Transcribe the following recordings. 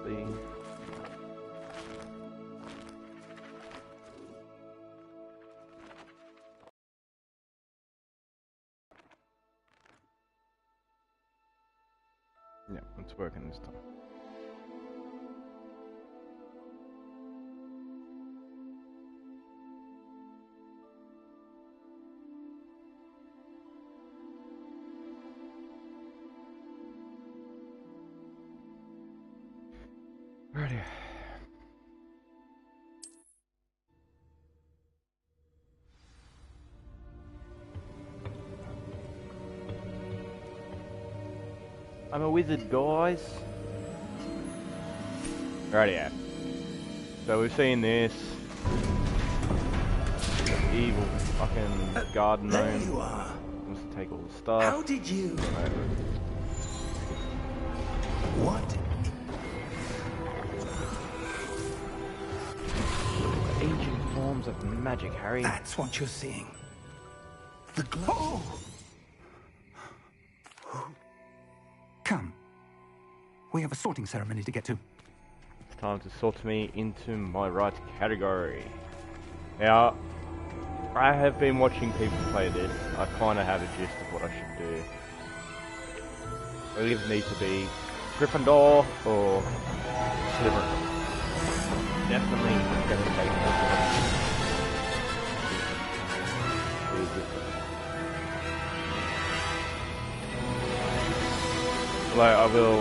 be. Yeah, it's working this time. Righty. I'm a wizard, guys. Rightio. So we've seen this evil fucking garden gnome. There you are. Wants to take all the stuff. How did you? What? Ancient forms of magic, Harry. That's what you're seeing. The glow. Come. We have a sorting ceremony to get to. It's time to sort me into my right category. Now, I have been watching people play this. I kind of have a gist of what I should do. I either need to be Gryffindor or Slytherin. Definitely going to take Well, I will,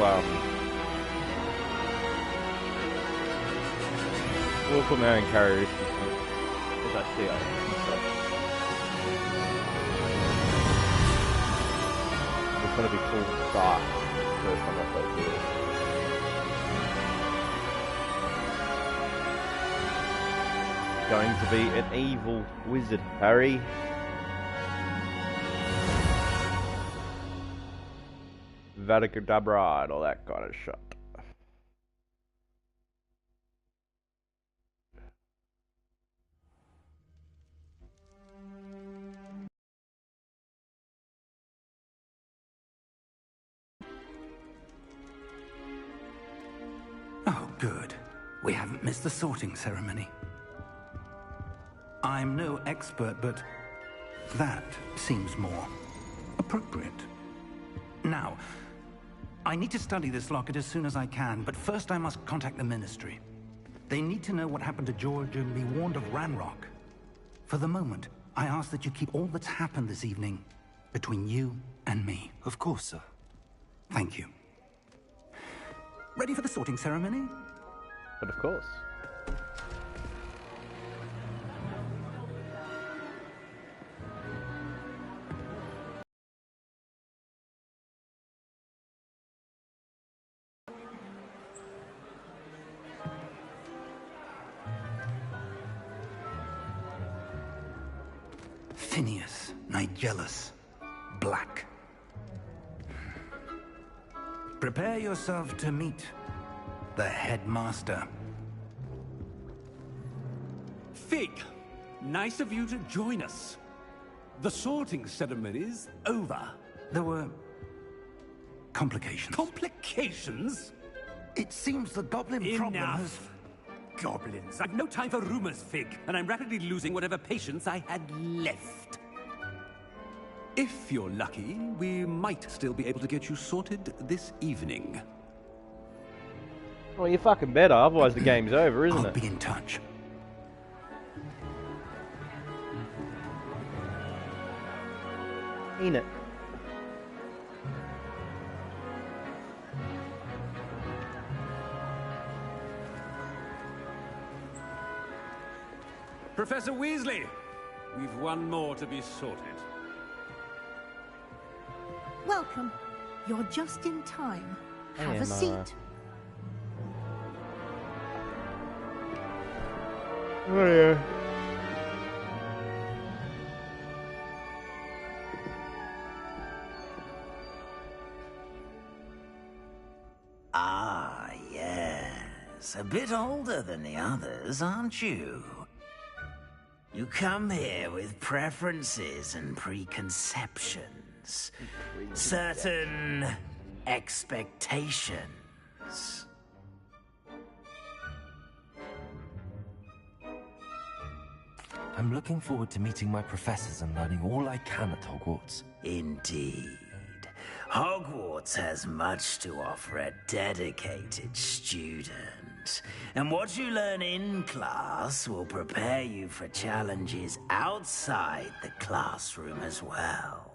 we'll put my own characters as I see it. It's going to be full start first time I play through it. Going to be an evil wizard, Harry. Vadakadabra and all that kind of shit. Oh, good. We haven't missed the sorting ceremony. I'm no expert, but that seems more appropriate. Now, I need to study this locket as soon as I can, but first I must contact the Ministry. They need to know what happened to George and be warned of Ranrock. For the moment, I ask that you keep all that's happened this evening between you and me. Of course, sir. Thank you. Ready for the sorting ceremony? But of course. Phineas, Nigellus, Black. Prepare yourself to meet the headmaster. Fig, nice of you to join us. The sorting ceremony's over. There were complications. Complications? It seems the goblin problem has... Enough. Goblins. I've no time for rumors, Fig, and I'm rapidly losing whatever patience I had left. If you're lucky, we might still be able to get you sorted this evening. Well, you fucking better, otherwise the game's over, isn't I'll it? be in touch. Ain't it? Professor Weasley, we've one more to be sorted. Welcome. You're just in time. Have Hey, a Emma. seat. Oh yeah. Ah, yes. A bit older than the others, aren't you? You come here with preferences and preconceptions. Certain expectations. I'm looking forward to meeting my professors and learning all I can at Hogwarts. Indeed. Hogwarts has much to offer a dedicated student. And what you learn in class will prepare you for challenges outside the classroom as well.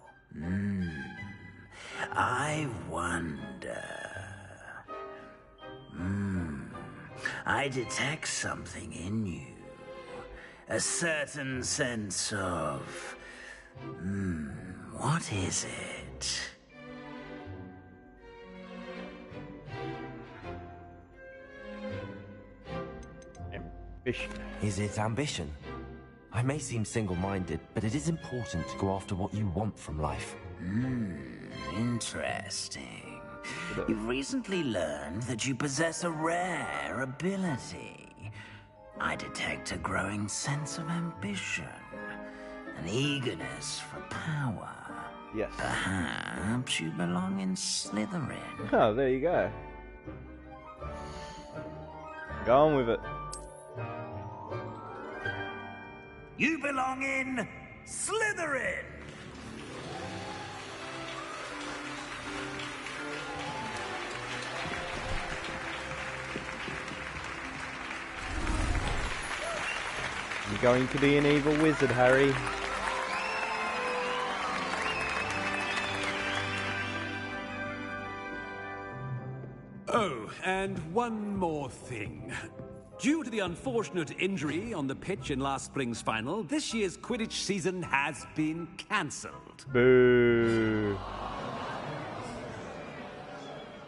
I wonder... I detect something in you. A certain sense of... what is it? Ambition. Is it ambition? I may seem single-minded, but it is important to go after what you want from life. Interesting. You've recently learned that you possess a rare ability. I detect a growing sense of ambition, an eagerness for power. Yes. Perhaps you belong in Slytherin. Oh, there you go. Go on with it. You belong in Slytherin! You're going to be an evil wizard, Harry. Oh, and one more thing. Due to the unfortunate injury on the pitch in last spring's final, this year's Quidditch season has been cancelled. Boo.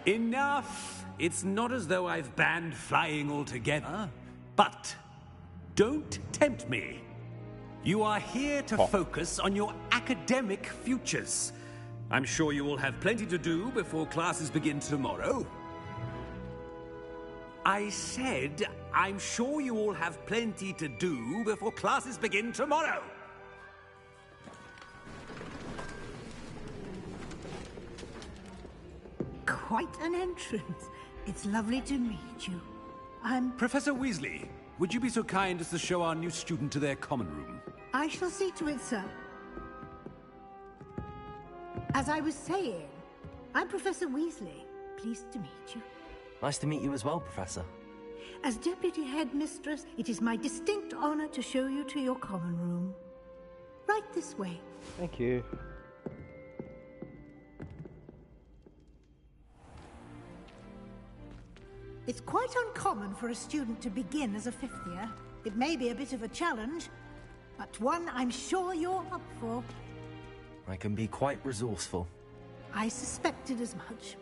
Enough! It's not as though I've banned flying altogether, but don't tempt me. You are here to focus on your academic futures. I'm sure you will have plenty to do before classes begin tomorrow. I said, I'm sure you all have plenty to do before classes begin tomorrow. Quite an entrance. It's lovely to meet you. I'm... Professor Weasley, would you be so kind as to show our new student to their common room? I shall see to it, sir. As I was saying, I'm Professor Weasley. Pleased to meet you. Nice to meet you as well, Professor. As Deputy Headmistress, it is my distinct honor to show you to your common room. Right this way. Thank you. It's quite uncommon for a student to begin as a fifth year. It may be a bit of a challenge, but one I'm sure you're up for. I can be quite resourceful. I suspected as much.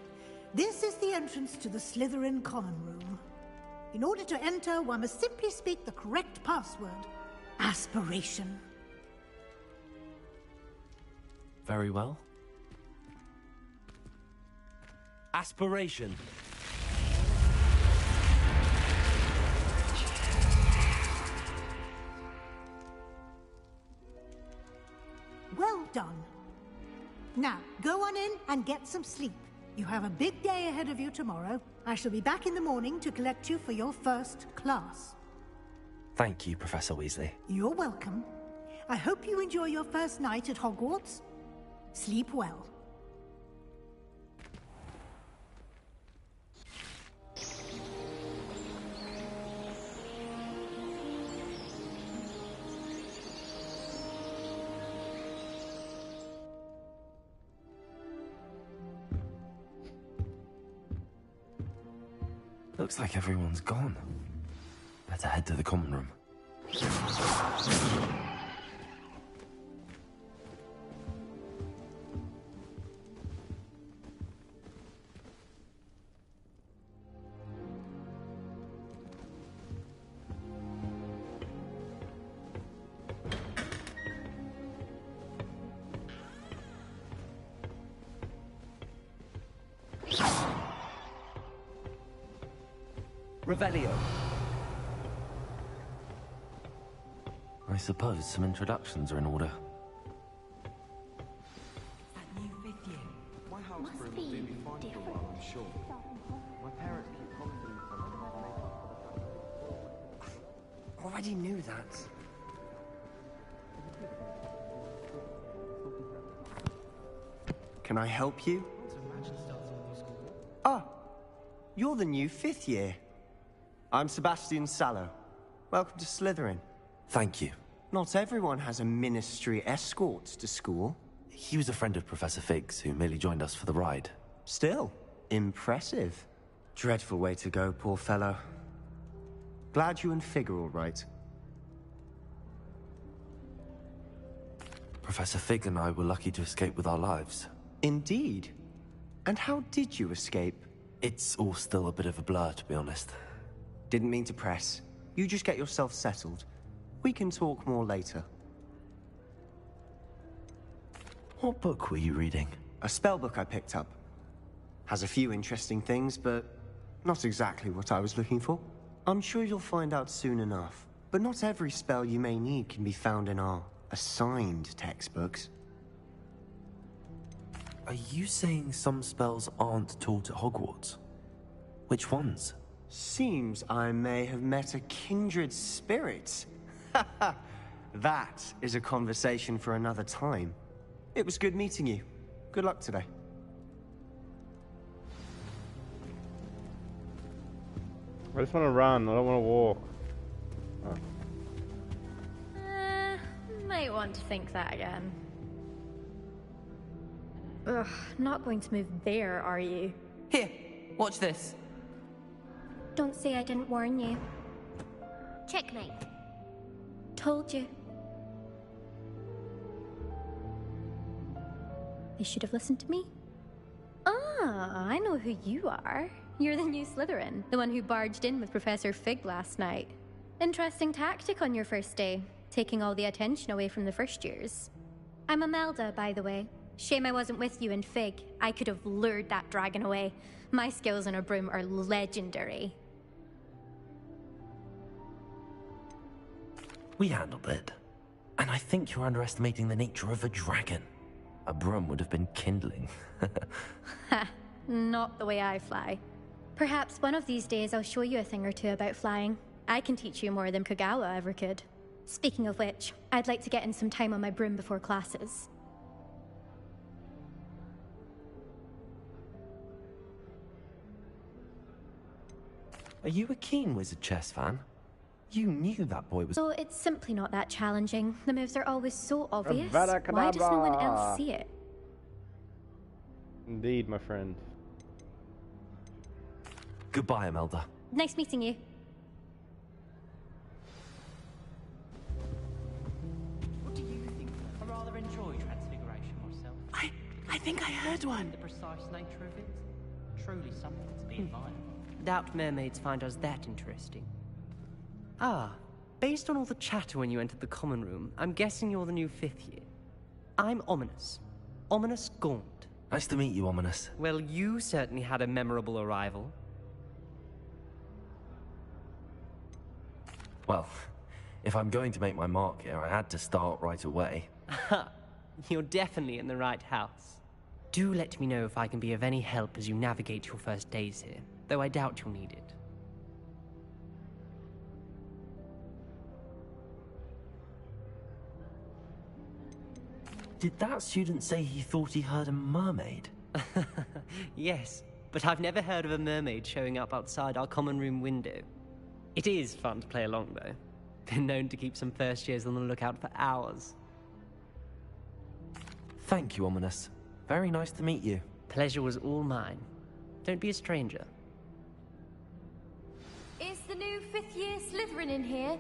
This is the entrance to the Slytherin common room. In order to enter, one must simply speak the correct password. Aspiration. Very well. Aspiration. Well done. Now, go on in and get some sleep. You have a big day ahead of you tomorrow. I shall be back in the morning to collect you for your first class. Thank you, Professor Weasley. You're welcome. I hope you enjoy your first night at Hogwarts. Sleep well. Looks like everyone's gone. Better head to the common room. Revelio. I suppose some introductions are in order. That new fifth year. My house room will do me fine for a while, I'm sure. My parents keep promising me something to make up for the fact that Already knew that. Can I help you? So imagine starting a new school. Ah, you're the new 5th year. I'm Sebastian Sallow. Welcome to Slytherin. Thank you. Not everyone has a ministry escort to school. He was a friend of Professor Fig's who merely joined us for the ride. Still, impressive. Dreadful way to go, poor fellow. Glad you and Fig are all right. Professor Fig and I were lucky to escape with our lives. Indeed. And how did you escape? It's all still a bit of a blur, to be honest. Didn't mean to press. You just get yourself settled. We can talk more later. What book were you reading? A spell book I picked up. Has a few interesting things, but not exactly what I was looking for. I'm sure you'll find out soon enough. But not every spell you may need can be found in our assigned textbooks. Are you saying some spells aren't taught at Hogwarts? Which ones? Seems I may have met a kindred spirit. That is a conversation for another time. It was good meeting you. Good luck today. I just want to run, I don't want to walk. Might want to think that again. Ugh, not going to move there, are you? Here, watch this. Don't say I didn't warn you. Checkmate. Told you. You should have listened to me. Ah, I know who you are. You're the new Slytherin, the one who barged in with Professor Fig last night. Interesting tactic on your first day, taking all the attention away from the first years. I'm Imelda, by the way. Shame I wasn't with you and Fig. I could have lured that dragon away. My skills on a broom are legendary. We handled it. And I think you're underestimating the nature of a dragon. A broom would have been kindling. Ha, not the way I fly. Perhaps one of these days I'll show you a thing or two about flying. I can teach you more than Kagawa ever could. Speaking of which, I'd like to get in some time on my broom before classes. Are you a keen Wizard Chess fan? You knew that boy was... So it's simply not that challenging. The moves are always so obvious. Why does no one else see it? Indeed, my friend. Goodbye, Imelda. Nice meeting you. What do you think? I rather enjoy Transfiguration myself. I think I heard one. The precise nature of it? Truly something to be admired. Doubt mermaids find us that interesting. Ah, based on all the chatter when you entered the common room, I'm guessing you're the new 5th year. I'm Ominous. Ominous Gaunt. Nice to meet you, Ominous. Well, you certainly had a memorable arrival. Well, if I'm going to make my mark here, I had to start right away. Ha! You're definitely in the right house. Do let me know if I can be of any help as you navigate your first days here, though I doubt you'll need it. Did that student say he thought he heard a mermaid? Yes, but I've never heard of a mermaid showing up outside our common room window. It is fun to play along, though. Been known to keep some first years on the lookout for hours. Thank you, Ominous. Very nice to meet you. Pleasure was all mine. Don't be a stranger. Is the new 5th year Slytherin in here?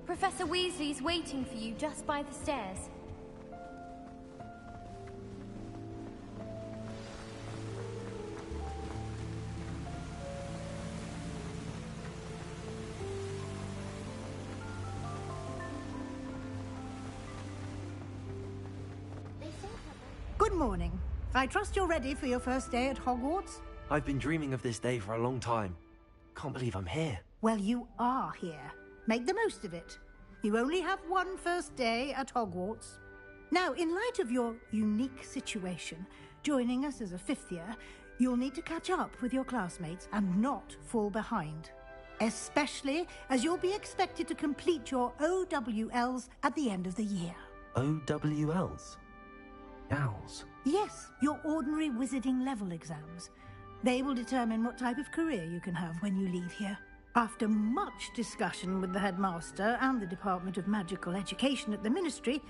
Professor Weasley's waiting for you just by the stairs. Good morning. I trust you're ready for your first day at Hogwarts? I've been dreaming of this day for a long time. Can't believe I'm here. Well, you are here. Make the most of it. You only have one first day at Hogwarts. Now, in light of your unique situation, joining us as a 5th year, you'll need to catch up with your classmates and not fall behind. Especially as you'll be expected to complete your OWLs at the end of the year. OWLs? Owls? Yes, your ordinary wizarding level exams. They will determine what type of career you can have when you leave here. After much discussion with the headmaster and the Department of Magical Education at the Ministry,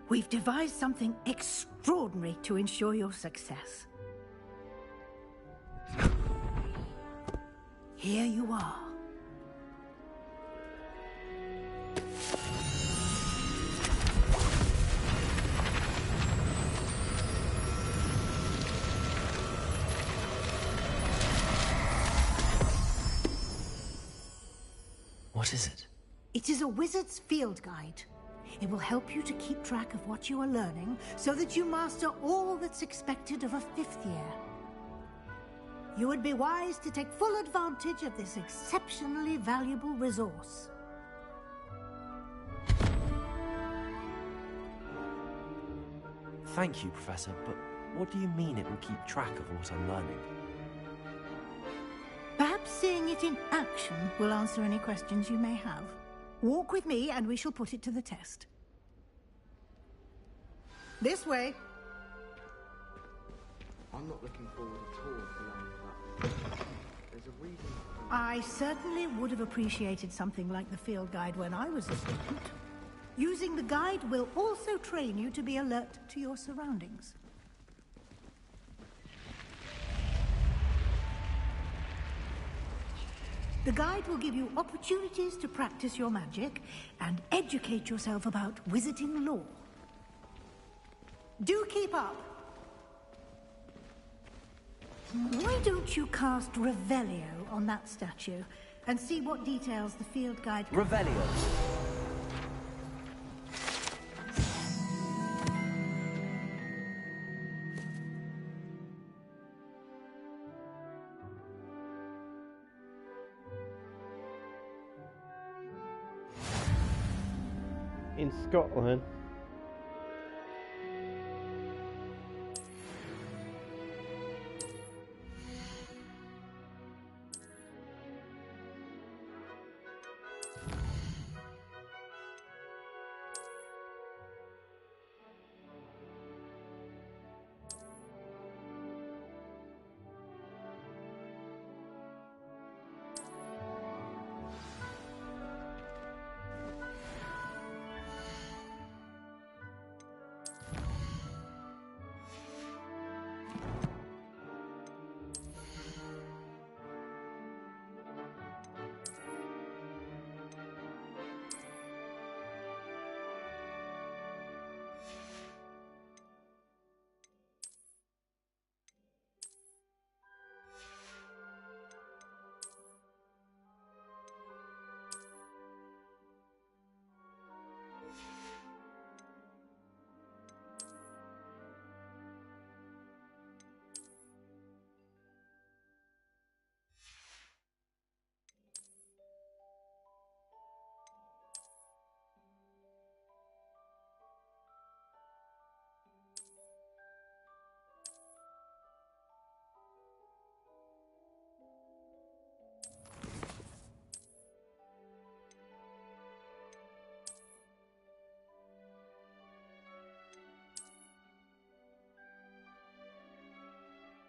we've devised something extraordinary to ensure your success. Here you are. What is it? It is a wizard's field guide. It will help you to keep track of what you are learning so that you master all that's expected of a 5th year. You would be wise to take full advantage of this exceptionally valuable resource. Thank you, Professor, but what do you mean it will keep track of what I'm learning? Perhaps seeing it in action will answer any questions you may have. Walk with me and we shall put it to the test. This way. I'm not looking forward at all to learning that. There's a reason. I certainly would have appreciated something like the field guide when I was a student. Using the guide will also train you to be alert to your surroundings. The guide will give you opportunities to practice your magic and educate yourself about wizarding lore. Do keep up. Why don't you cast Revelio on that statue and see what details the field guide... Revelio. In Scotland.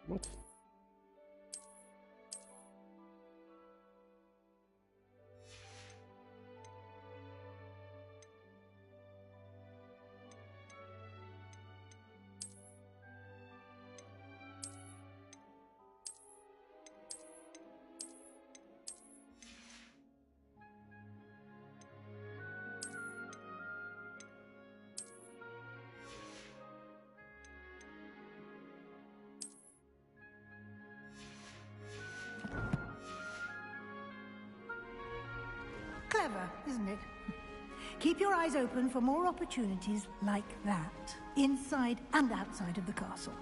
What? Clever, isn't it? Keep your eyes open for more opportunities like that, inside and outside of the castle.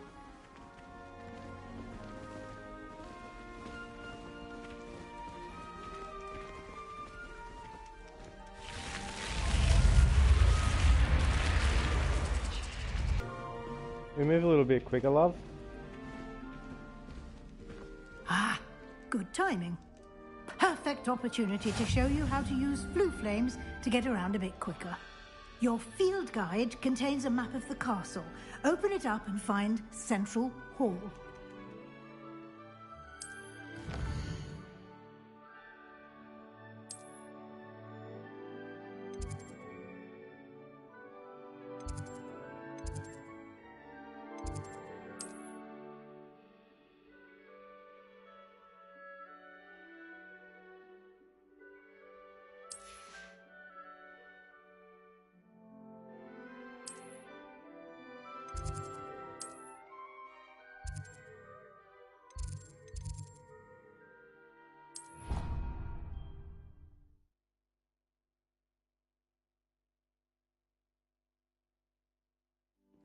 We move a little bit quicker, love. Ah, good timing. Perfect opportunity to show you how to use flue flames to get around a bit quicker. Your field guide contains a map of the castle. Open it up and find Central Hall.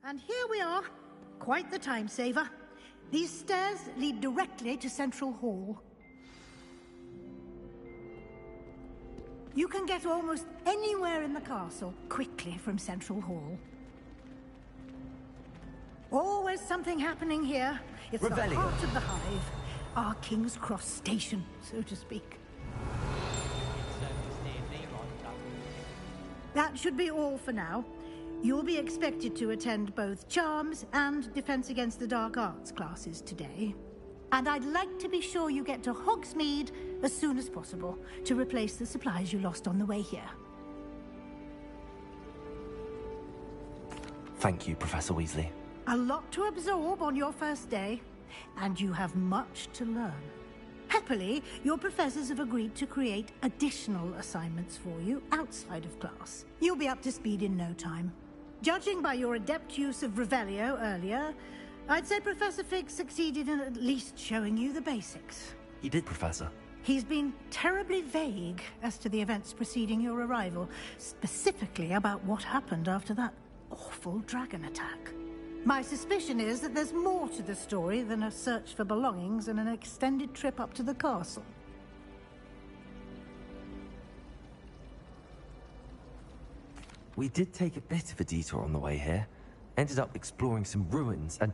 And here we are. Quite the time saver. These stairs lead directly to Central Hall. You can get almost anywhere in the castle quickly from Central Hall. Always something happening here. It's the heart of the hive. Our King's Cross station, so to speak. That should be all for now. You'll be expected to attend both Charms and Defense Against the Dark Arts classes today. And I'd like to be sure you get to Hogsmeade as soon as possible to replace the supplies you lost on the way here. Thank you, Professor Weasley. A lot to absorb on your first day, and you have much to learn. Happily, your professors have agreed to create additional assignments for you outside of class. You'll be up to speed in no time. Judging by your adept use of Revelio earlier, I'd say Professor Fig succeeded in at least showing you the basics. He did, Professor. He's been terribly vague as to the events preceding your arrival, specifically about what happened after that awful dragon attack. My suspicion is that there's more to the story than a search for belongings and an extended trip up to the castle. We did take a bit of a detour on the way here. Ended up exploring some ruins, and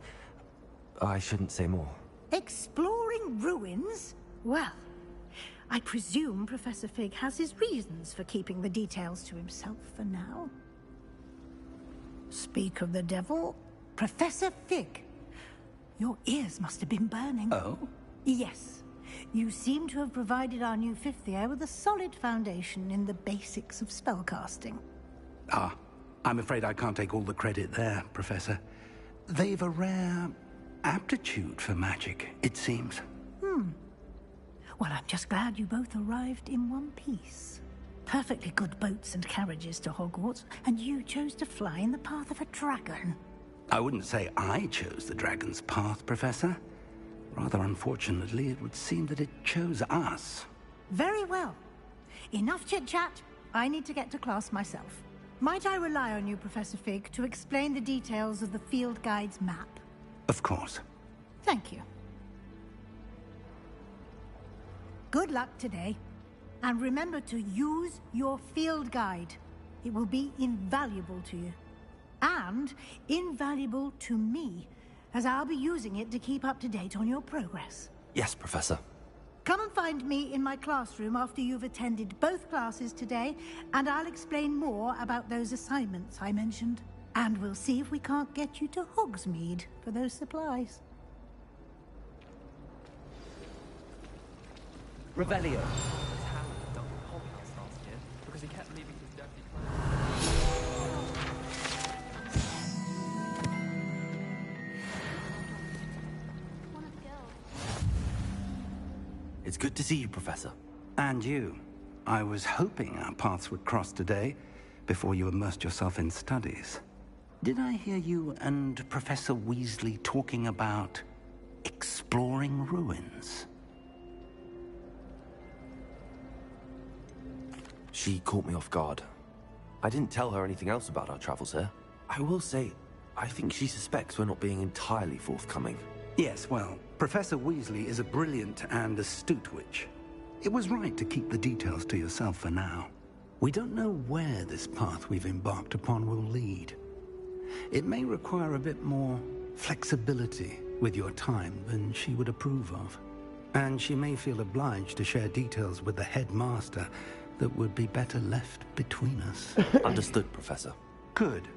I shouldn't say more. Exploring ruins? Well, I presume Professor Fig has his reasons for keeping the details to himself for now. Speak of the devil, Professor Fig. Your ears must have been burning. Oh? Yes. You seem to have provided our new fifth year with a solid foundation in the basics of spellcasting. Ah, I'm afraid I can't take all the credit there, Professor. They've a rare aptitude for magic, it seems. Well, I'm just glad you both arrived in one piece. Perfectly good boats and carriages to Hogwarts, and you chose to fly in the path of a dragon. I wouldn't say I chose the dragon's path, Professor. Rather unfortunately, it would seem that it chose us. Very well. Enough chit-chat. I need to get to class myself. Might I rely on you, Professor Fig, to explain the details of the field guide's map? Of course. Thank you. Good luck today. And remember to use your field guide. It will be invaluable to you. And invaluable to me, as I'll be using it to keep up to date on your progress. Yes, Professor. Come and find me in my classroom after you've attended both classes today, and I'll explain more about those assignments I mentioned. And we'll see if we can't get you to Hogsmeade for those supplies. Revelio. Because he kept leaving his dirty It's good to see you, Professor. And you. I was hoping our paths would cross today, before you immersed yourself in studies. Did I hear you and Professor Weasley talking about exploring ruins? She caught me off guard. I didn't tell her anything else about our travels here. I will say, I think she suspects we're not being entirely forthcoming. Yes, well, Professor Weasley is a brilliant and astute witch. It was right to keep the details to yourself for now. We don't know where this path we've embarked upon will lead. It may require a bit more flexibility with your time than she would approve of. And she may feel obliged to share details with the headmaster that would be better left between us. Understood, Professor. Good.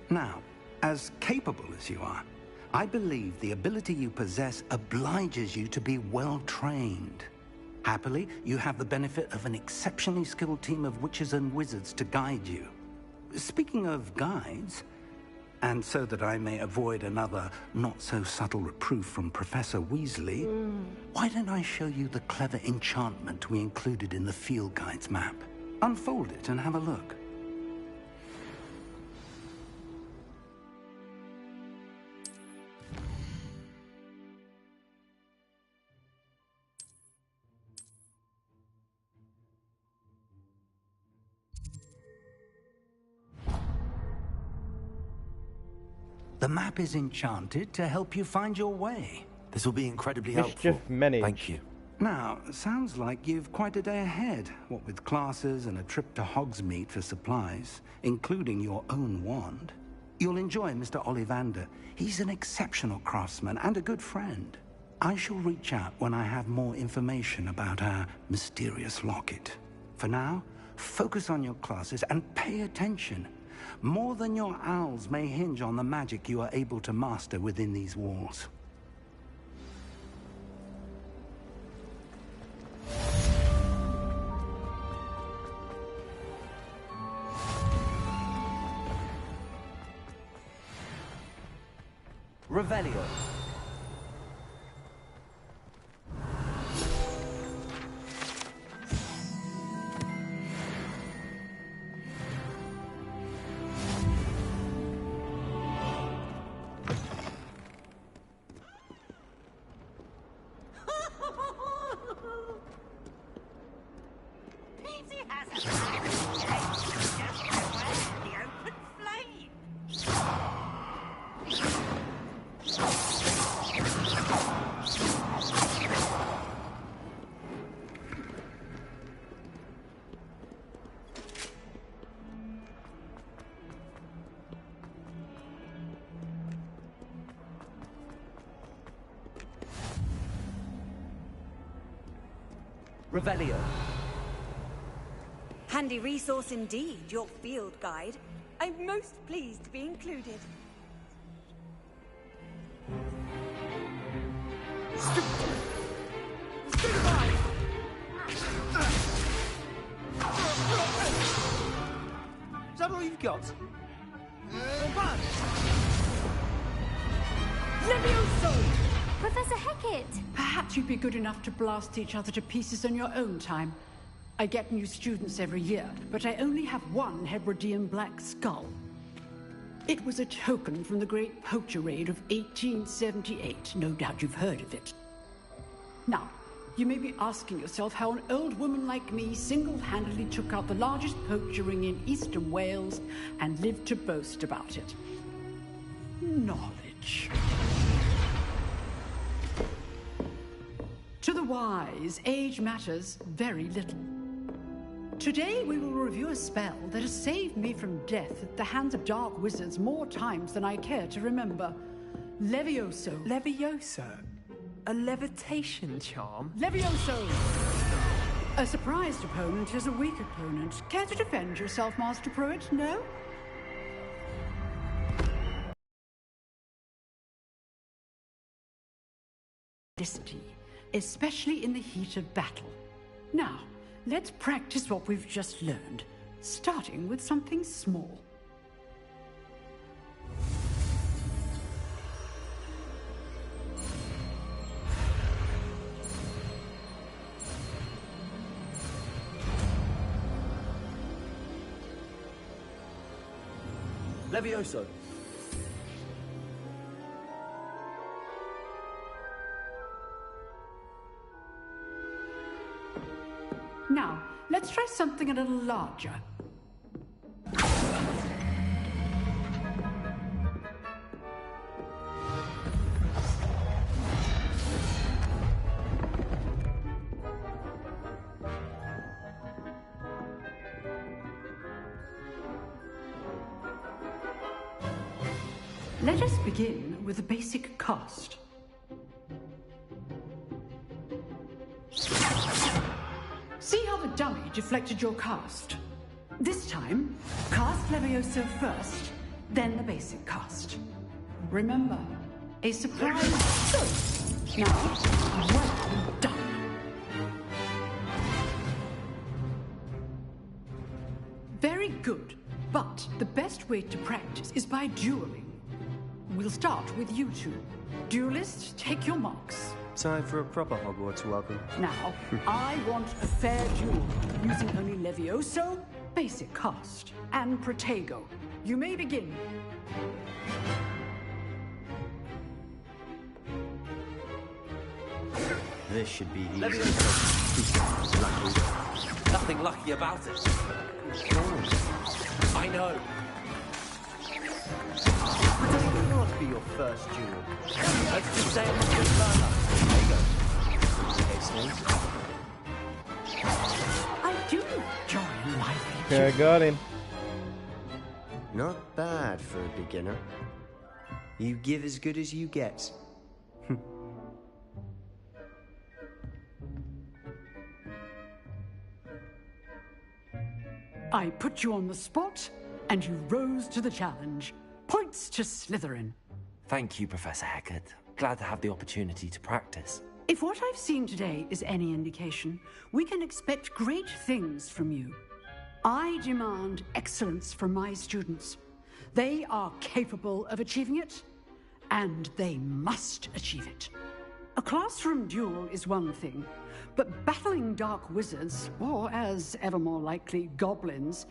Now, as capable as you are, I believe the ability you possess obliges you to be well trained. Happily, you have the benefit of an exceptionally skilled team of witches and wizards to guide you. Speaking of guides, and so that I may avoid another not-so-subtle reproof from Professor Weasley, why don't I show you the clever enchantment we included in the field guide's map? Unfold it and have a look. The map is enchanted to help you find your way. This will be incredibly helpful. Thank you. Now, sounds like you've quite a day ahead, what with classes and a trip to Hogsmeade for supplies, including your own wand. You'll enjoy Mr. Ollivander. He's an exceptional craftsman and a good friend. I shall reach out when I have more information about our mysterious locket. For now, focus on your classes and pay attention. More than your owls may hinge on the magic you are able to master within these walls. Revelio. Revelio. Handy resource indeed, your field guide. I'm most pleased to be included. Is that all you've got? Levioso! Professor Hecat! Perhaps you'd be good enough to blast each other to pieces in your own time. I get new students every year, but I only have one Hebridean black skull. It was a token from the Great Poacher Raid of 1878. No doubt you've heard of it. Now, you may be asking yourself how an old woman like me single-handedly took out the largest poacher ring in eastern Wales and lived to boast about it. Knowledge. To the wise, age matters very little. Today we will review a spell that has saved me from death at the hands of dark wizards more times than I care to remember. Levioso. Levioso? A levitation charm? Levioso! A surprised opponent is a weak opponent. Care to defend yourself, Master Pruitt? No? Especially in the heat of battle. Now, let's practice what we've just learned, starting with something small. Levioso. Now, let's try something a little larger. Let us begin with the basic cast. See how the dummy deflected your cast? This time, cast Levioso first, then the basic cast. Remember, a surprise. Good. Now, well done. Very good, but the best way to practice is by dueling. We'll start with you two. Duelists, take your marks. Time for a proper Hogwarts welcome. Now, I want a fair duel, using only Levioso, basic cast, and Protego. You may begin. This should be easy. Levioso. Lucky. Nothing lucky about it. I know. It will not be your first duel. Let's just say I'm a good learner. There you go. Excellent. I do enjoy life. Okay, I got him. Not bad for a beginner. You give as good as you get. I put you on the spot, and you rose to the challenge. Points to Slytherin. Thank you, Professor Hecat. Glad to have the opportunity to practice. If what I've seen today is any indication, we can expect great things from you. I demand excellence from my students. They are capable of achieving it, and they must achieve it. A classroom duel is one thing, but battling dark wizards, or as ever more likely, goblins,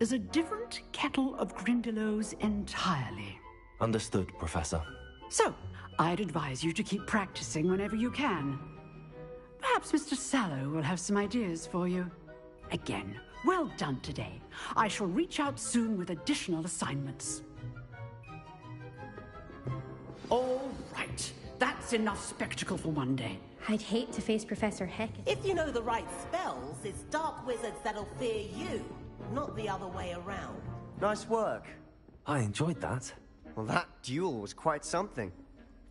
is a different kettle of Grindylows entirely. Understood, Professor. So, I'd advise you to keep practicing whenever you can. Perhaps Mr. Sallow will have some ideas for you. Again, well done today. I shall reach out soon with additional assignments. All right. That's enough spectacle for one day. I'd hate to face Professor Hecat. If you know the right spells, it's dark wizards that'll fear you, not the other way around. Nice work. I enjoyed that. Well, that duel was quite something.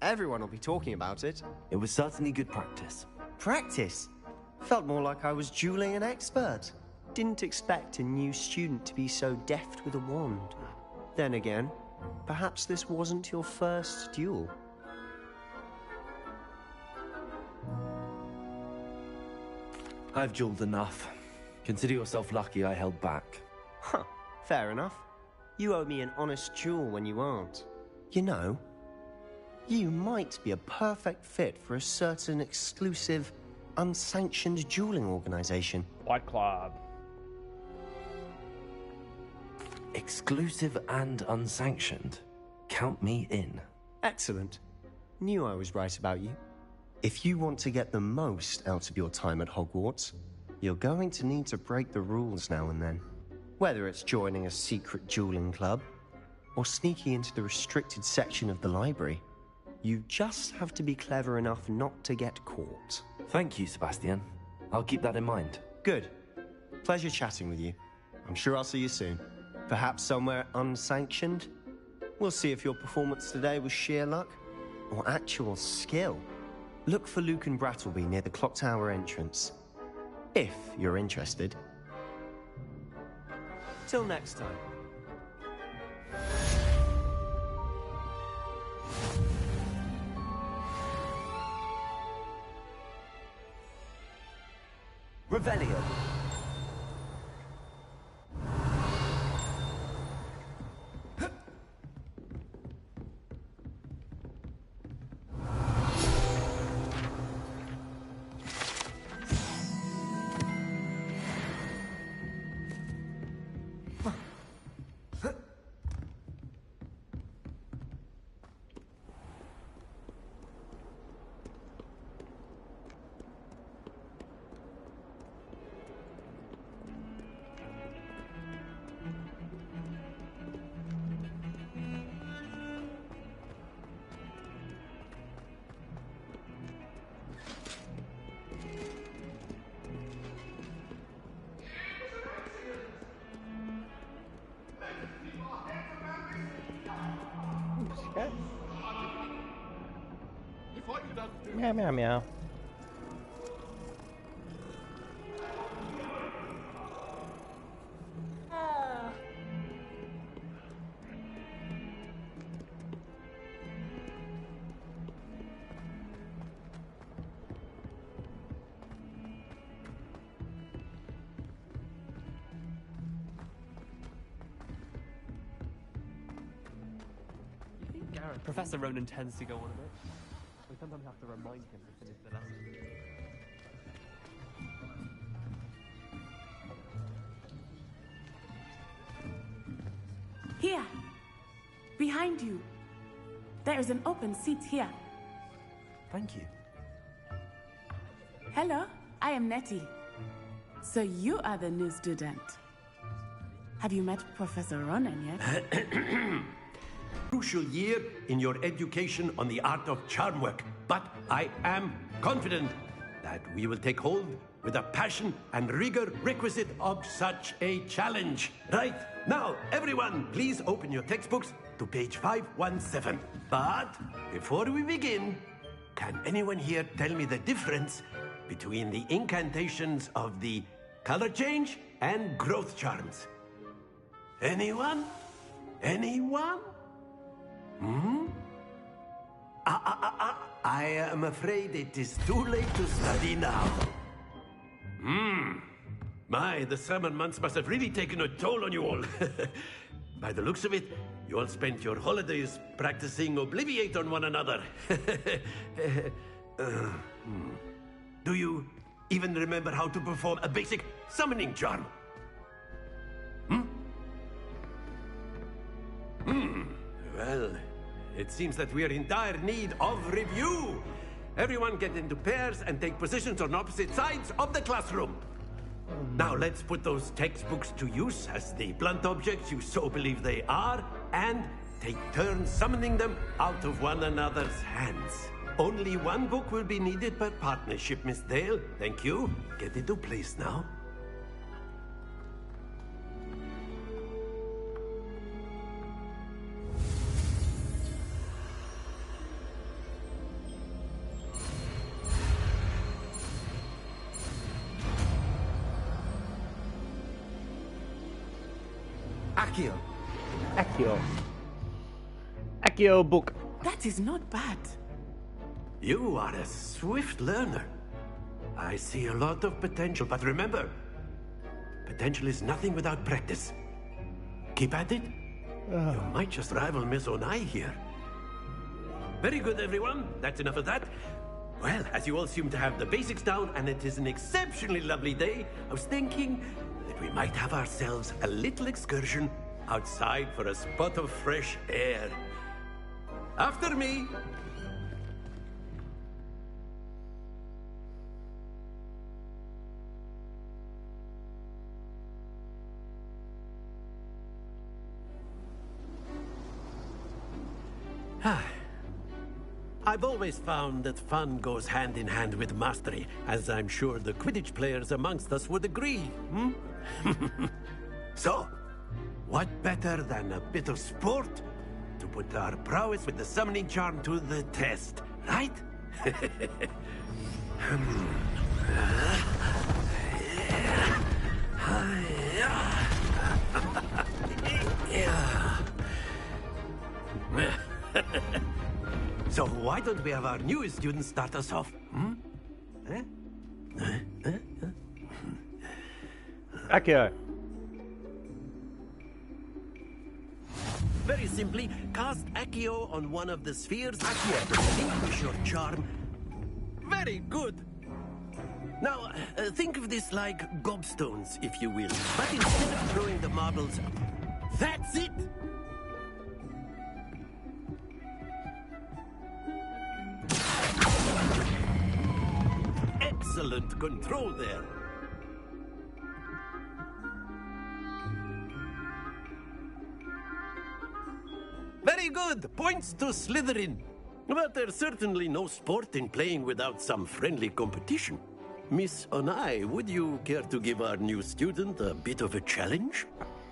Everyone will be talking about it. It was certainly good practice. Practice? Felt more like I was dueling an expert. Didn't expect a new student to be so deft with a wand. Then again, perhaps this wasn't your first duel. I've dueled enough. Consider yourself lucky I held back. Huh, fair enough. You owe me an honest duel when you aren't. You know, you might be a perfect fit for a certain exclusive, unsanctioned dueling organization. White Club. Exclusive and unsanctioned. Count me in. Excellent. Knew I was right about you. If you want to get the most out of your time at Hogwarts, you're going to need to break the rules now and then. Whether it's joining a secret dueling club, or sneaking into the restricted section of the library, you just have to be clever enough not to get caught. Thank you, Sebastian. I'll keep that in mind. Good. Pleasure chatting with you. I'm sure I'll see you soon. Perhaps somewhere unsanctioned? We'll see if your performance today was sheer luck, or actual skill. Look for Luke and Brattleby near the clock tower entrance. If you're interested. Till next time. Revelio. Meow, meow, meow. Professor Ronan tends to go on a bit. We sometimes have to remind him to finish the lesson. Here! Behind you! There is an open seat here. Thank you. Hello, I am Nettie. So you are the new student. Have you met Professor Ronan yet? Crucial year in your education on the art of charm work, but I am confident that we will take hold with the passion and rigor requisite of such a challenge. Right, now everyone, please open your textbooks to page 517. But before we begin, can anyone here tell me the difference between the incantations of the color change and growth charms? Anyone? Anyone? I am afraid it is too late to study now. My, the summer months must have really taken a toll on you all. By the looks of it, you all spent your holidays practicing Obliviate on one another. Do you even remember how to perform a basic summoning charm? Well, it seems that we are in dire need of review. Everyone get into pairs and take positions on opposite sides of the classroom. Now let's put those textbooks to use as the blunt objects you so believe they are, and take turns summoning them out of one another's hands. Only one book will be needed per partnership, Miss Dale. Thank you. Get into place now. Accio book. That is not bad. You are a swift learner. I see a lot of potential, but remember, potential is nothing without practice. Keep at it. You might just rival Miss Onai here. Very good, everyone. That's enough of that. Well, as you all seem to have the basics down, and it is an exceptionally lovely day, I was thinking that we might have ourselves a little excursion outside for a spot of fresh air. After me. I've always found that fun goes hand in hand with mastery, as I'm sure the Quidditch players amongst us would agree. So, what better than a bit of sport to put our prowess with the summoning charm to the test, right? So why don't we have our newest student start us off? Accio. Very simply, cast Accio on one of the spheres. Accio, English your charm. Very good. Now, think of this like gobstones, if you will. But instead of throwing the marbles, that's it! Excellent control there. Very good. Points to Slytherin. But there's certainly no sport in playing without some friendly competition. Miss Onai, would you care to give our new student a bit of a challenge?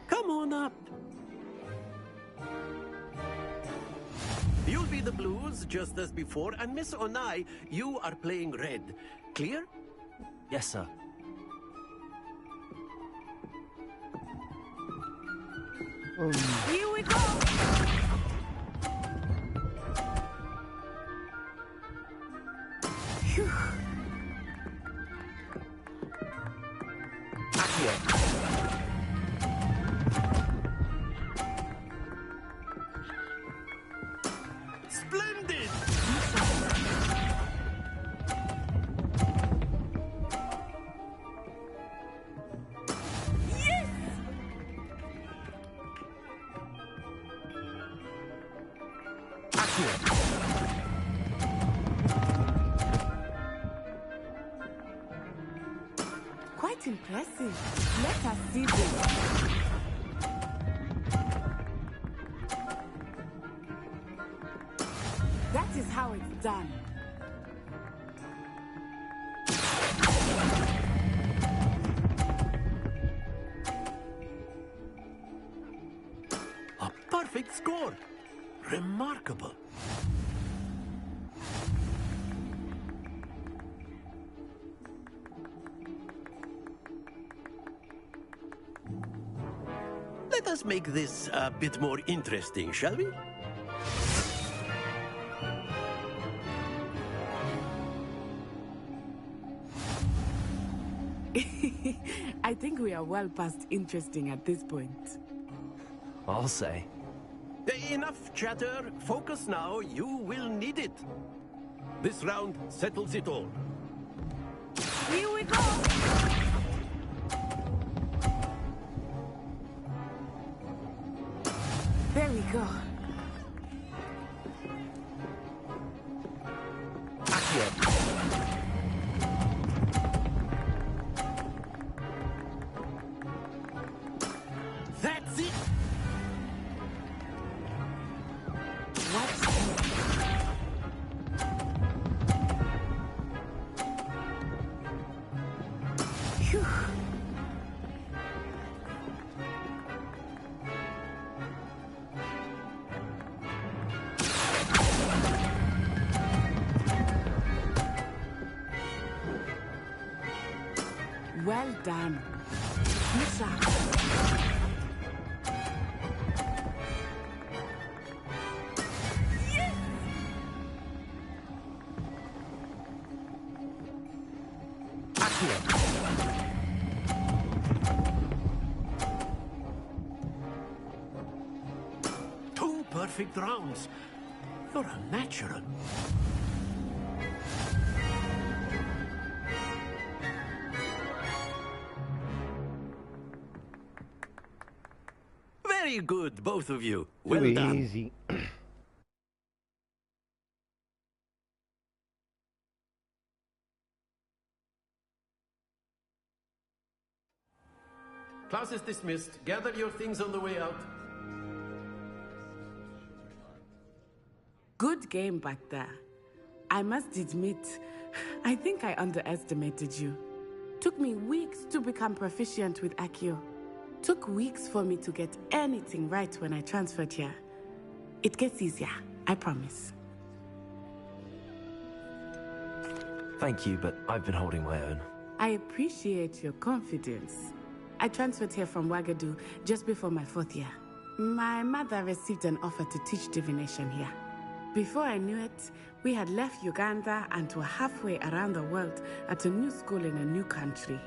Come on up. You'll be the blues, just as before, and Miss Onai, you are playing red. Clear? Yes, sir. Here we go! Phew. Quite impressive. Let us see this. That is how it's done. A perfect score! Remarkable. Let us make this a bit more interesting, shall we? I think we are well past interesting at this point. I'll say. Enough chatter. Focus now. You will need it. This round settles it all. Here we go! There we go. That's it! Phew. Well done. Lisa. Yes! Two perfect rounds. You're a natural. Very good, both of you. Well Too done. easy. Class is dismissed. Gather your things on the way out. Good game back there. I must admit, I think I underestimated you. Took me weeks to become proficient with Accio. Took weeks for me to get anything right when I transferred here. It gets easier, I promise. Thank you, but I've been holding my own. I appreciate your confidence. I transferred here from Wagadu just before my 4th year. My mother received an offer to teach divination here. Before I knew it, we had left Uganda and were halfway around the world at a new school in a new country.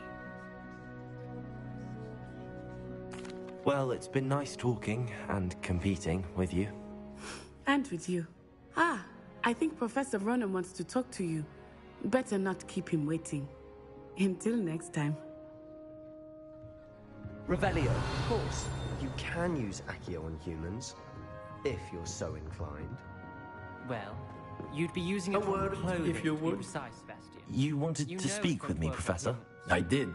Well, it's been nice talking and competing with you. And with you. Ah, I think Professor Ronan wants to talk to you. Better not keep him waiting. Until next time. Revelio, of course. You can use Accio on humans, if you're so inclined. Well, you'd be using it A word, on clothing, if you to be would. precise, Sebastian. You wanted to speak with me, Professor? I did.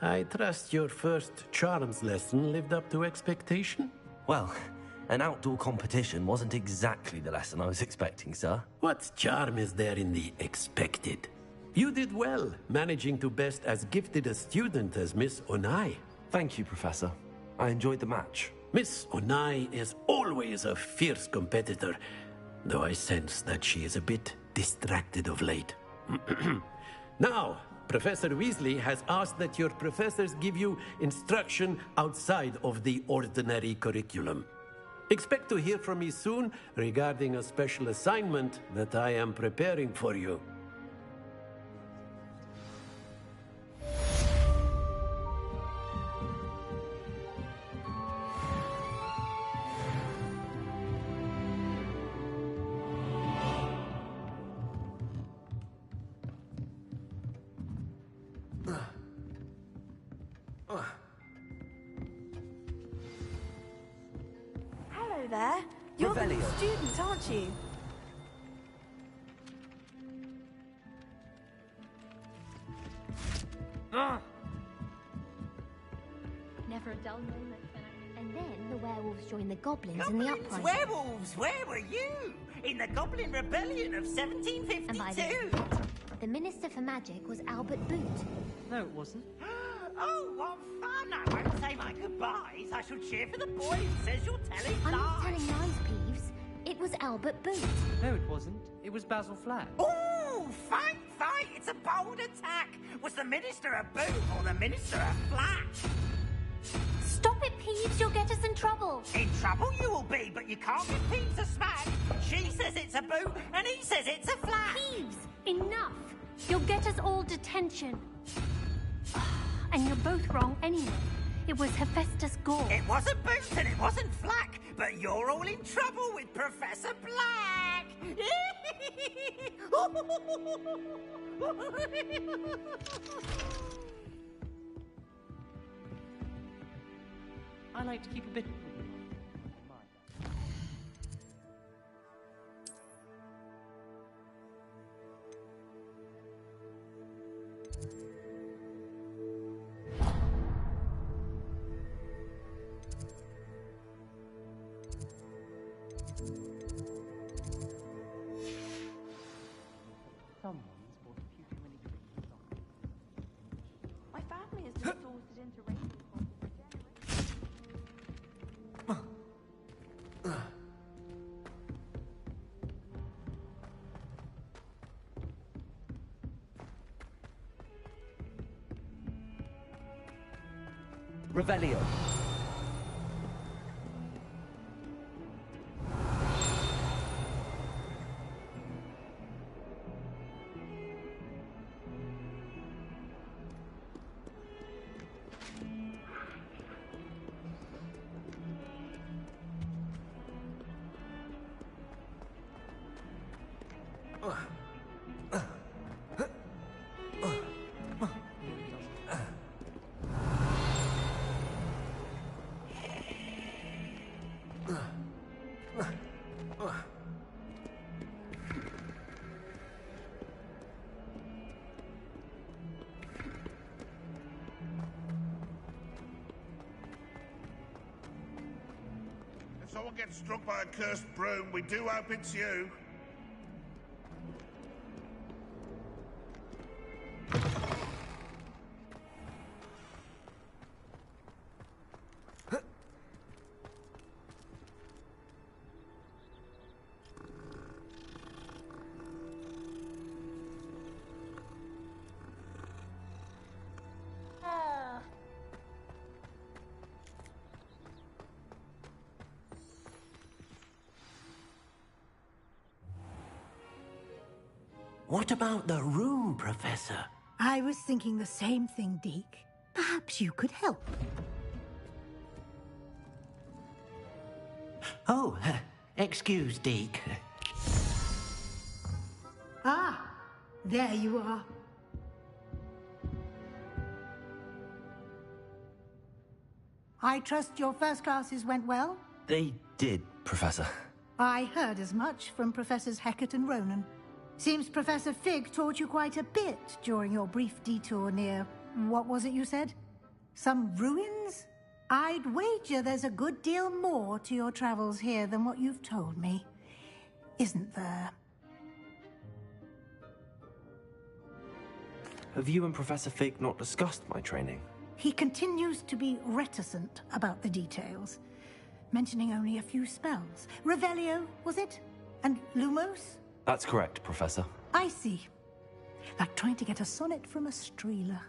I trust your first charms lesson lived up to expectation? Well, an outdoor competition wasn't exactly the lesson I was expecting, sir. What charm is there in the expected? You did well, managing to best as gifted a student as Miss Onai. Thank you, Professor. I enjoyed the match. Miss Onai is always a fierce competitor, though I sense that she is a bit distracted of late. Now, Professor Weasley has asked that your professors give you instruction outside of the ordinary curriculum. Expect to hear from me soon regarding a special assignment that I am preparing for you. Hello there. You're the new student, aren't you? for a dull moment when and then the werewolves joined the goblins in the Goblins, uprising. werewolves, where were you? In the Goblin Rebellion of 1752? And by the end of it, the Minister for Magic was Albert Boot. No, it wasn't. Oh, what fun! I won't say my goodbyes. I shall cheer for the boy who says you're telling I'm lies. not telling lies, Peeves. It was Albert Boot. No, it wasn't. It was Basil Flack. Ooh, fight! It's a bold attack! Was the Minister a boot or the Minister a flack? Stop it, Peeves. You'll get us in trouble. In trouble you will be, but you can't give Peeves a smack. She says it's a boot, and he says it's a flack. Peeves, enough. You'll get us all detention. And you're both wrong anyway. It was Hephaestus Gore. It wasn't boot and it wasn't flack, but you're all in trouble with Professor Black. I like to keep a bit. My family has been sorted into racial Revelio. If someone gets struck by a cursed broom, we do hope it's you. What about the room, Professor? I was thinking the same thing, Deke. Perhaps you could help. Oh, excuse, Deke. Ah, there you are. I trust your first classes went well? They did, Professor. I heard as much from Professors Hecat and Ronan. Seems Professor Fig taught you quite a bit during your brief detour near... what was it you said? Some ruins? I'd wager there's a good deal more to your travels here than what you've told me. Isn't there? Have you and Professor Fig not discussed my training? He continues to be reticent about the details, mentioning only a few spells. Revelio, was it? And Lumos? That's correct, Professor. I see. Like trying to get a sonnet from a streeler.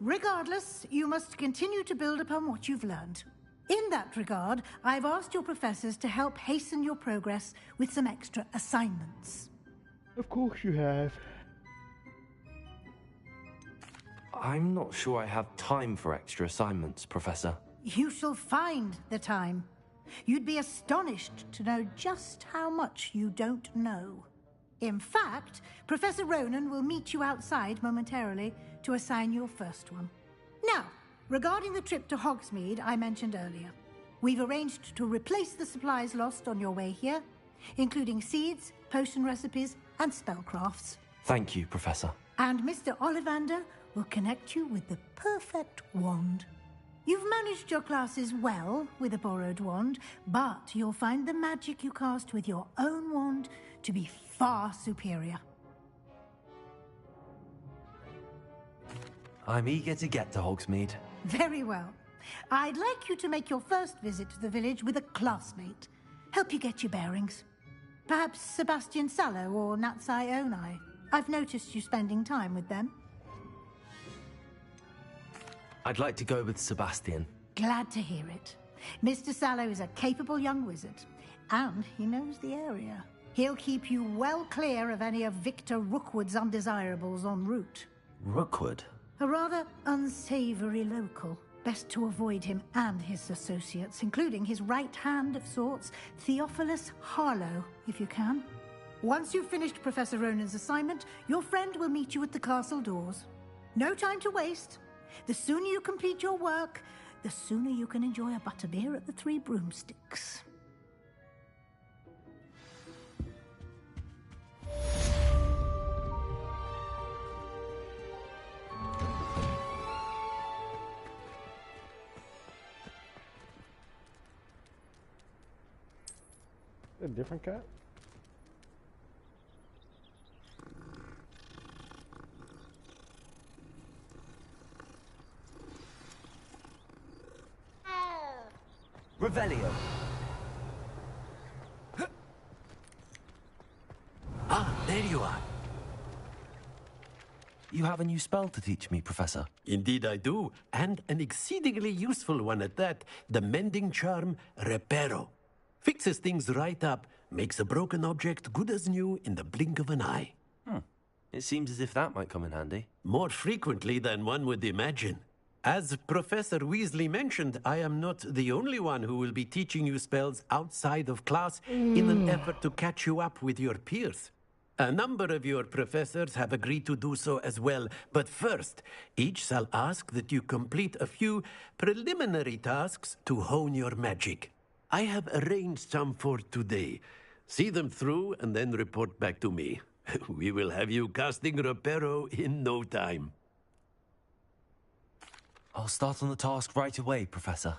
Regardless, you must continue to build upon what you've learned. In that regard, I've asked your professors to help hasten your progress with some extra assignments. Of course you have. I'm not sure I have time for extra assignments, Professor. You shall find the time. You'd be astonished to know just how much you don't know. In fact, Professor Ronan will meet you outside momentarily to assign your first one. Now, regarding the trip to Hogsmeade I mentioned earlier, we've arranged to replace the supplies lost on your way here, including seeds, potion recipes, and spellcrafts. Thank you, Professor. And Mr. Ollivander will connect you with the perfect wand. You've managed your classes well with a borrowed wand, but you'll find the magic you cast with your own wand to be far superior. I'm eager to get to Hogsmeade. Very well. I'd like you to make your first visit to the village with a classmate. Help you get your bearings. Perhaps Sebastian Sallow or Natsai Onai. I've noticed you spending time with them. I'd like to go with Sebastian. Glad to hear it. Mr. Sallow is a capable young wizard, and he knows the area. He'll keep you well clear of any of Victor Rookwood's undesirables en route. Rookwood? A rather unsavory local. Best to avoid him and his associates, including his right hand of sorts, Theophilus Harlow, if you can. Once you've finished Professor Ronan's assignment, your friend will meet you at the castle doors. No time to waste. The sooner you complete your work, the sooner you can enjoy a butterbeer at the Three Broomsticks. A different cat? Revelio. Ah, there you are. You have a new spell to teach me, Professor. Indeed I do, and an exceedingly useful one at that. The mending charm, Reparo. Fixes things right up, makes a broken object good as new in the blink of an eye. It seems as if that might come in handy. More frequently than one would imagine. As Professor Weasley mentioned, I am not the only one who will be teaching you spells outside of class in an effort to catch you up with your peers. A number of your professors have agreed to do so as well, but first, each shall ask that you complete a few preliminary tasks to hone your magic. I have arranged some for today. See them through and then report back to me. We will have you casting Reparo in no time. I'll start on the task right away, Professor.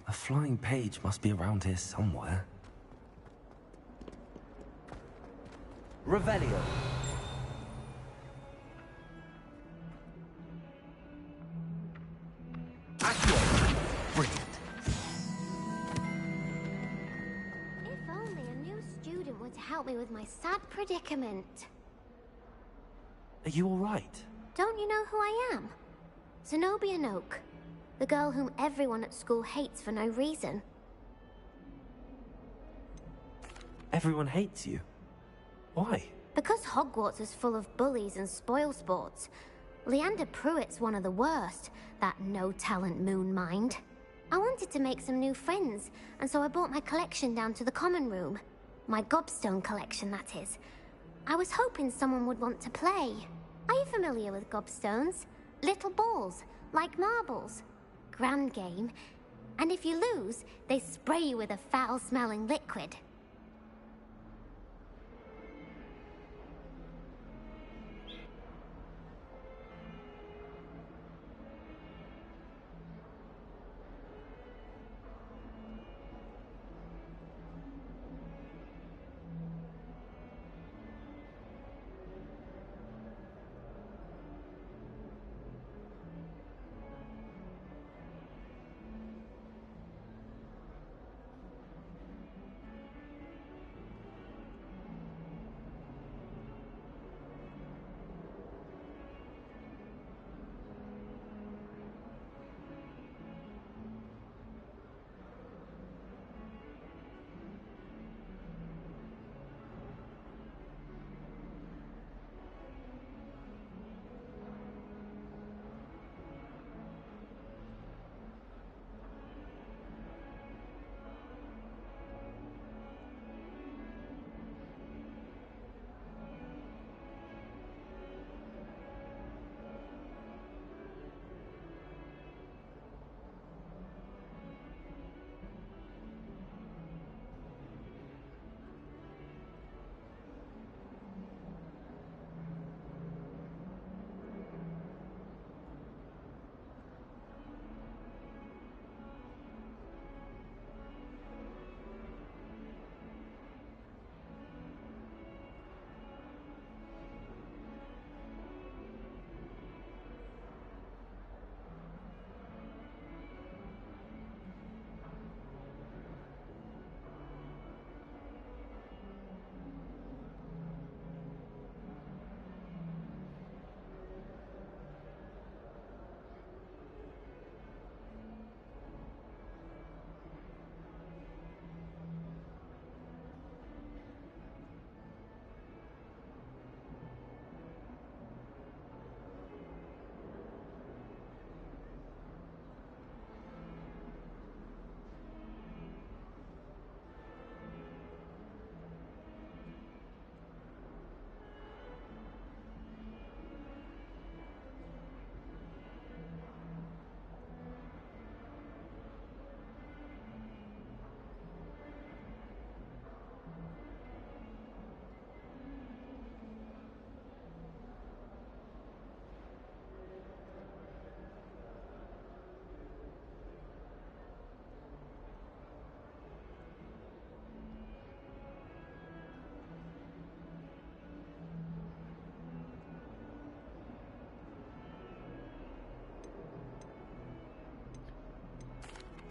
A flying page must be around here somewhere. Revelio. Accio. Brilliant. If only a new student were to help me with my sad predicament. Are you all right? Don't you know who I am? Zenobia Noak. The girl whom everyone at school hates for no reason. Everyone hates you. Why? Because Hogwarts is full of bullies and spoilsports. Leander Pruitt's one of the worst, that no-talent moon mind. I wanted to make some new friends, and so I brought my collection down to the common room. My gobstone collection, that is. I was hoping someone would want to play. Are you familiar with gobstones? Little balls, like marbles. Grand game, and if you lose, they spray you with a foul-smelling liquid.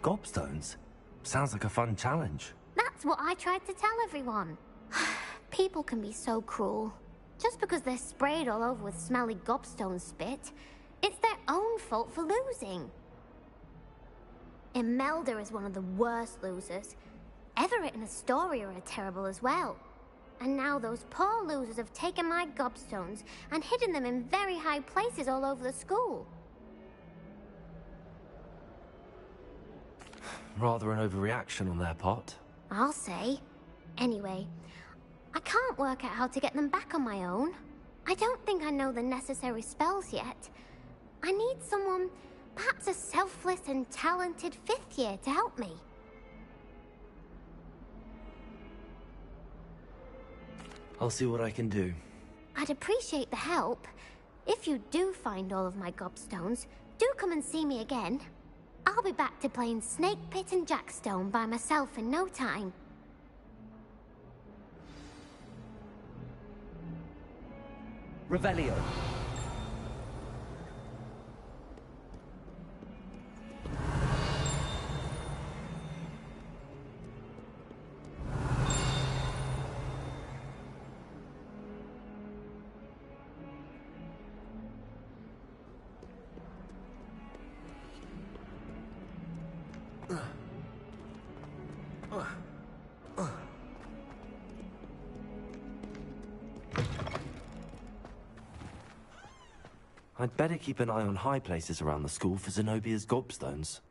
gobstones? Sounds like a fun challenge. That's what I tried to tell everyone. People can be so cruel. Just because they're sprayed all over with smelly gobstone spit, it's their own fault for losing. Imelda is one of the worst losers. Everett and Astoria are terrible as well. And now those poor losers have taken my gobstones and hidden them in very high places all over the school. Rather an overreaction on their part. I'll say. Anyway, I can't work out how to get them back on my own. I don't think I know the necessary spells yet. I need someone, perhaps a selfless and talented 5th year to help me. I'll see what I can do. I'd appreciate the help. If you do find all of my gobstones, do come and see me again. I'll be back to playing Snake Pit and Jackstone by myself in no time. Revelio. I'd better keep an eye on high places around the school for Zenobia's gobstones.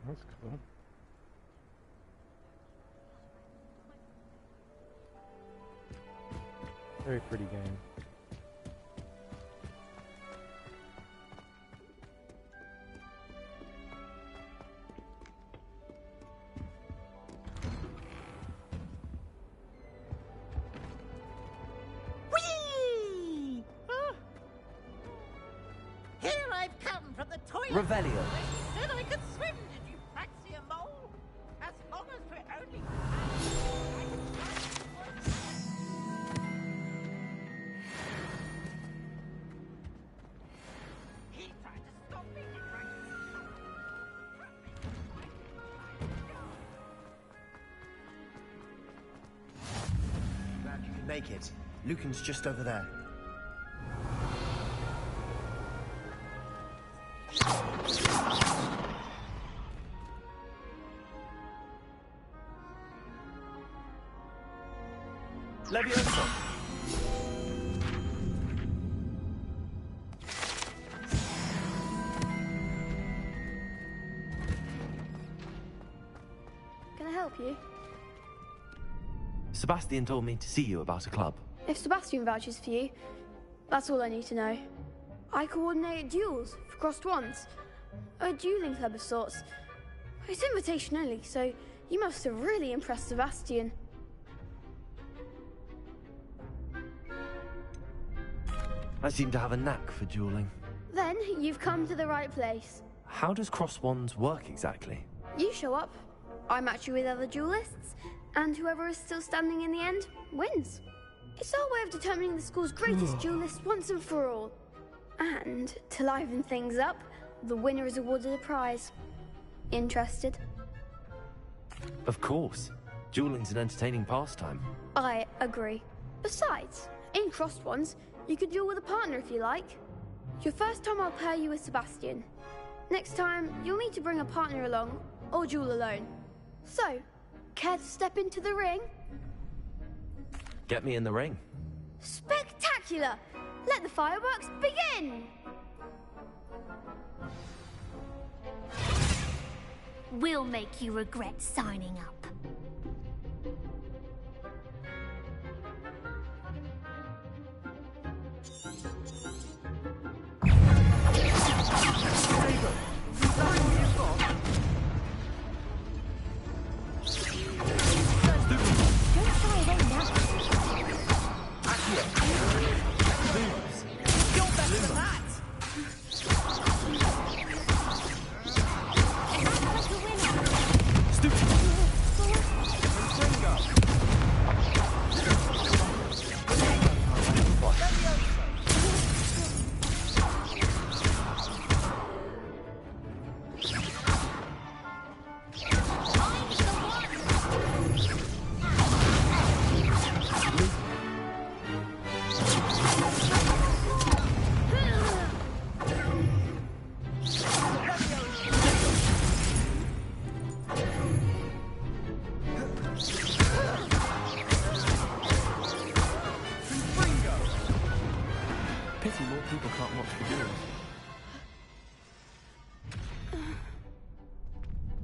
That's cool. Very pretty game. Whee! Ah. Here I've come from the toilet. Revelio. I said I could swim. Did you fancy a mole? As long as we're only... He tried to stop me. Glad you could make it. Lucan's just over there. Leviosa! Can I help you? Sebastian told me to see you about a club. If Sebastian vouches for you, that's all I need to know. I coordinate duels for crossed ones. A dueling club of sorts. It's invitation only, so you must have really impressed Sebastian. I seem to have a knack for dueling. Then you've come to the right place. How does cross wands work exactly? You show up, I match you with other duelists, and whoever is still standing in the end wins. It's our way of determining the school's greatest duelist once and for all. And to liven things up, the winner is awarded a prize. Interested? Of course. Dueling's an entertaining pastime. I agree. Besides, in crossed ones, you could duel with a partner if you like. Your first time I'll pair you with Sebastian. Next time, you'll need to bring a partner along, or duel alone. So, care to step into the ring? Get me in the ring. Spectacular! Let the fireworks begin! We'll make you regret signing up.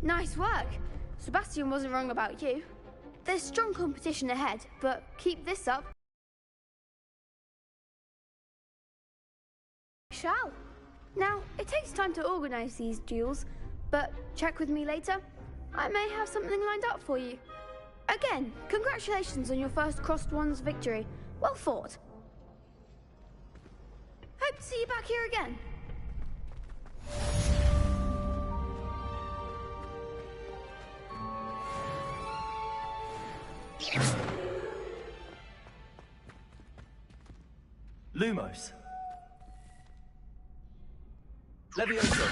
Nice work. Sebastian wasn't wrong about you. There's strong competition ahead, but keep this up. Shall. Now, it takes time to organise these duels, but check with me later. I may have something lined up for you. Again, congratulations on your first crossed wands victory. Well fought. Hope to see you back here again. Lumos. Levioso.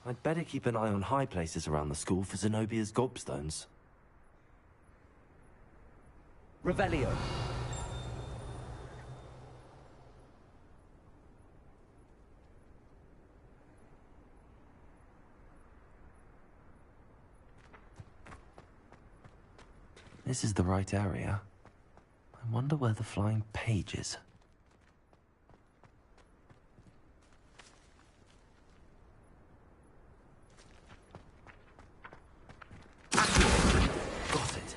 I'd better keep an eye on high places around the school for Zenobia's gobstones. Revelio. This is the right area. I wonder where the flying page is. Got it.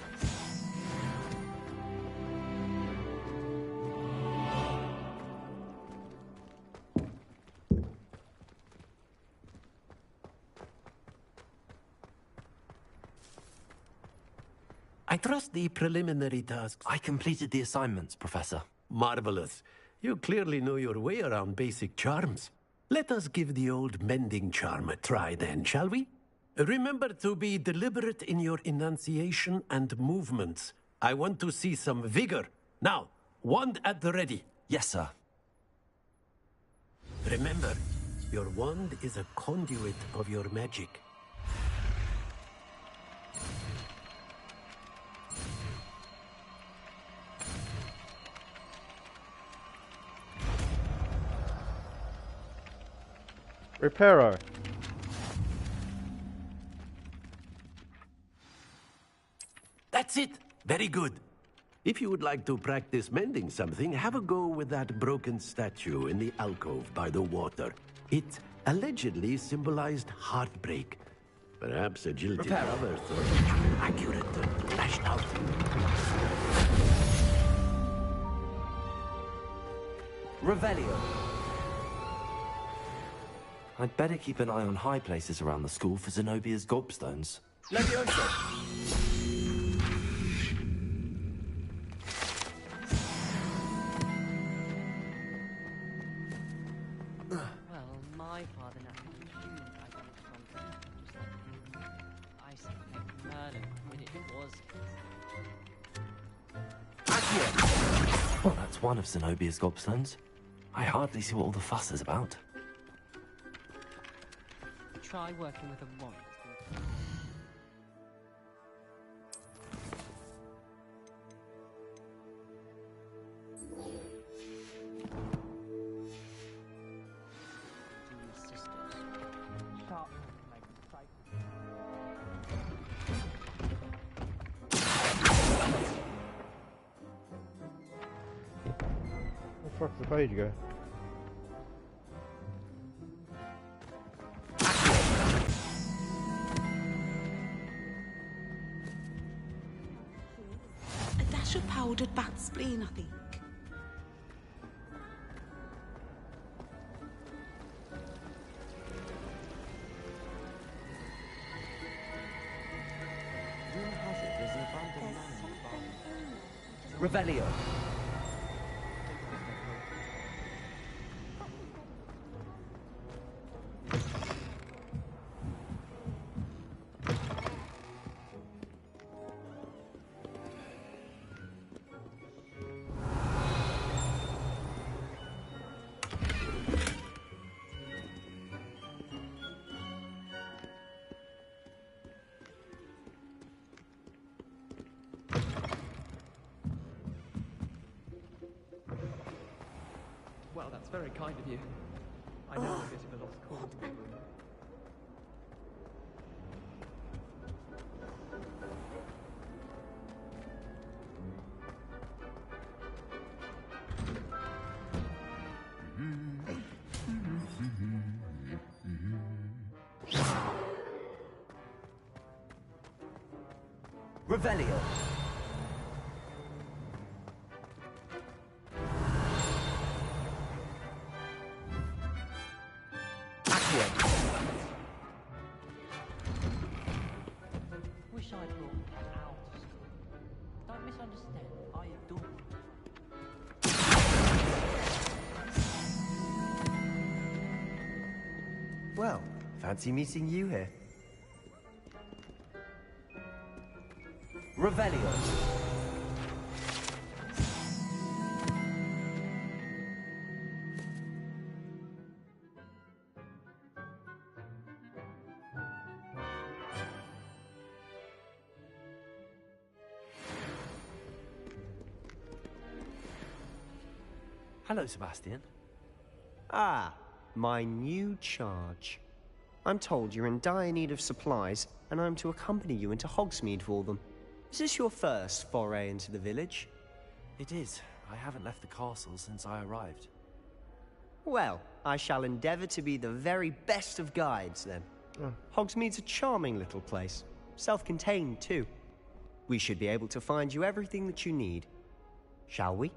I trust the preliminary tasks. I completed the assignments, Professor. Marvelous. You clearly know your way around basic charms. Let us give the old mending charm a try then, shall we? Remember to be deliberate in your enunciation and movements. I want to see some vigor. Now, wand at the ready. Yes, sir. Remember, your wand is a conduit of your magic. Reparo. That's it! Very good. If you would like to practice mending something, have a go with that broken statue in the alcove by the water. It allegedly symbolized heartbreak. Perhaps agility lovers thought accurate and lashed out. Revelio. I'd better keep an eye on high places around the school for Zenobia's gobstones. Levioso! Well, my father now I suspect Merlin when it was. Well, that's one of Zenobia's gobstones. I hardly see what all the fuss is about. Try working with a wand. Where the fuck's the page go? A dash of powdered bat spleen, I think. Revelio. Well, that's very kind of you. I know a bit of a lost cause in the room. Revelio. Wish I'd brought Cat out to school. Don't misunderstand. I adore it. Well, fancy meeting you here. Revelio. Hello, Sebastian. Ah, my new charge. I'm told you're in dire need of supplies, and I'm to accompany you into Hogsmeade for them. Is this your first foray into the village? It is. I haven't left the castle since I arrived. Well, I shall endeavour to be the very best of guides, then. Hogsmeade's a charming little place. Self-contained, too. We should be able to find you everything that you need. Shall we?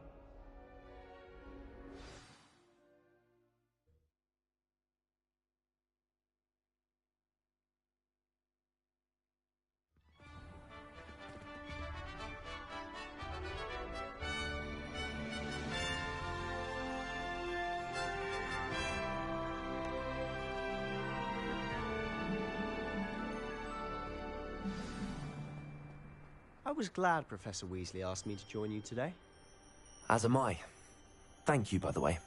I was glad Professor Weasley asked me to join you today. As am I. Thank you, by the way.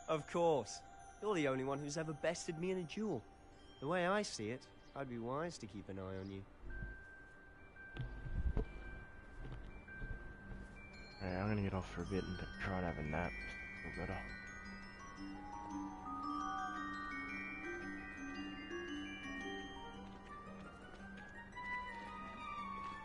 Of course. You're the only one who's ever bested me in a duel. The way I see it, I'd be wise to keep an eye on you. Alright, I'm gonna get off for a bit and try and have a nap. Feel better.